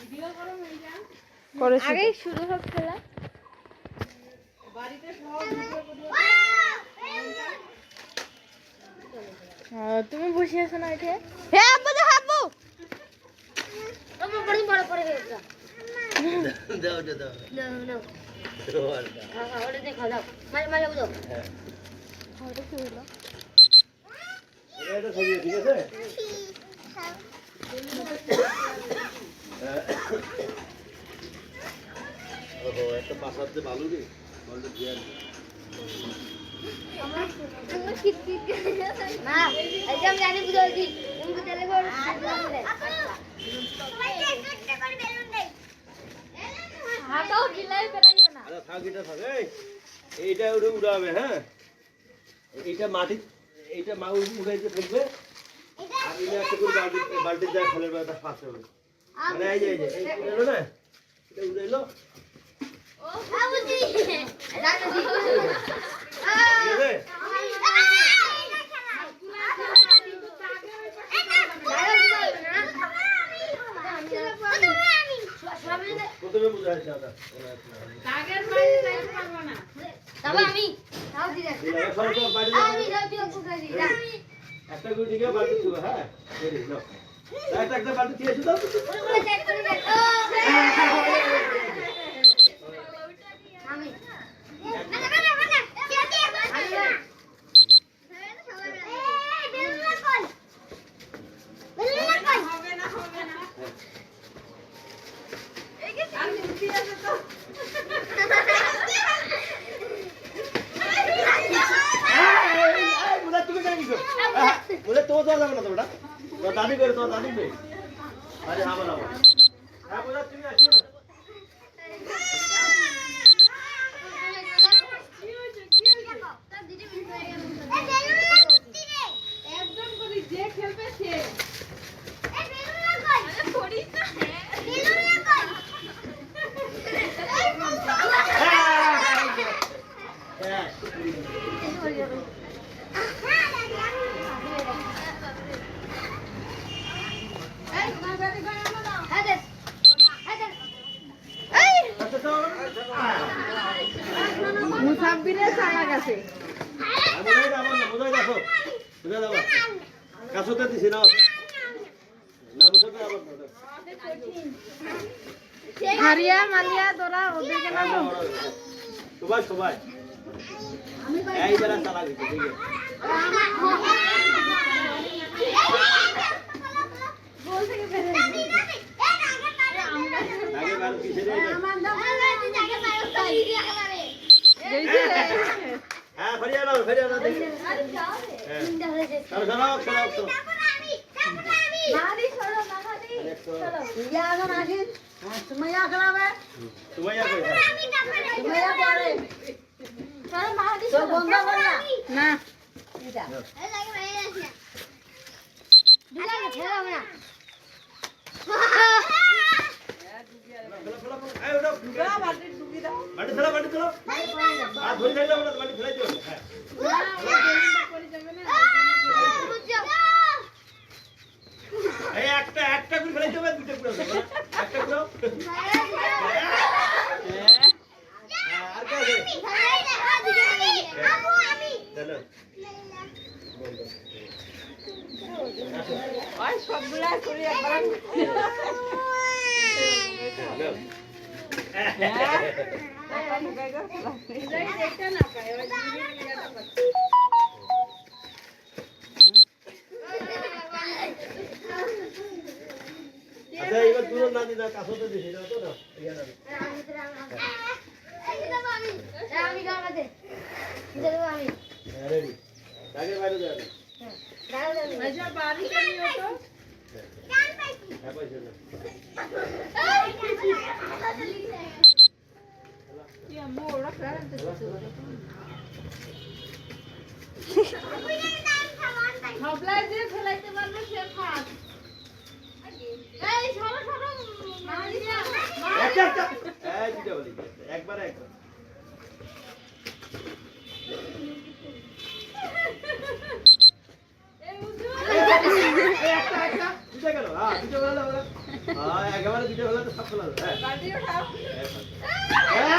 Video করো মেয়েরা করেছি আগেই শুরু হোক খেলা বাড়িতে সব ভিডিও ভিডিও তুমি বসে আছো না এখানে হ্যাঁ আব্বু তো হাবু আমার বড় করে গেছে দাও দাও না না দাও ওটা দেখো দাও মাঝে দাও হ্যাঁ ওটা কি হলো এটা সরিয়ে ঠিক আছে ওহো একটা পাশাতে ভালো রে বলতে দিয়ে না আজকে আমি জানি বুঝাচ্ছি তুমি তেলে বড় হাতাও গিলাই পেরাইও না আরে থাক এটা থাক এইটা উড়াবে হ্যাঁ এইটা মাটি এইটা মা উড়াইতে থাকবে আর এটা একটা করে বালতি যা খেলে এটা ফাঁস হবে মানে এই যে এই উড়ালো না এটা উড়াইলো ও বাবুজি রাখো দি ঠিক আছে প্রথমে বুঝাইছে আদা কাগের বাইরে যাইতে পারবো না তবে আমি তাও দি রাখ আমি যাও তুই কোথায় দি রাখ একটা করে দিকে বালতি ছিল হ্যাঁ এই নাও একটা বালতি দিয়ে দাও ওরে চেক করে দেখ আমি না কি আছে হবে না আর মুখি আছে তো মুলা তুমি জানি গো মুলা তো যাও যাবে না তো বেটা তো দাদি করে তো দাদি বে আরে হ্যাঁ বলো হ্যাঁ মুলা তুমি আসিও না একজন করে যে খেলবে সে হ্যাঁ আচ্ছা তো মুসাফিরে চালা গেছে মুলাই দাও না মুলাই দাও মুলাই দাও কাছতে দিছি না না মুসাফির আবার দাও হারিয়া মালিয়া তোরা ওদেরকে না তো সবাই এই বেলা চালা দিতে ঠিক আছে আগে বার কিসে রে হ্যাঁ ফরিয়া নাও দেখি হ্যাঁ চলো সুমাইয়া কই না বাড়ি চলো আর ধরে থাকলে আমরা বাড়ি ফেলাই দিও হ্যাঁ এই একটা করে ফেলাই দিও দুটো করে একটা করে আর কে আছে চলো ওই সবগুলা করে একবার দেখতে না পায় ওই আচ্ছা এবার দূর না দিদা কাছতে দিছি না তো না ইয়া না আমি গাওয়াতে আমি রেডি আগে বাইরে যাবে আচ্ছা বাড়িতে নিও তো হ্যাঁ পয়সা না কি আম্মু ওরা ফেরান তো সবলাই দিয়ে ফেলাইতে পারবে সে খাস এই সরো মারিয়া একটা এই দুটো বলি একবার এই উজু একটা দুটো গেল হ্যাঁ দুটো গেল একেবারে দুটো হলে তো সব ফেলা যাবে। হ্যাঁ। বালতি উঠাও। হ্যাঁ।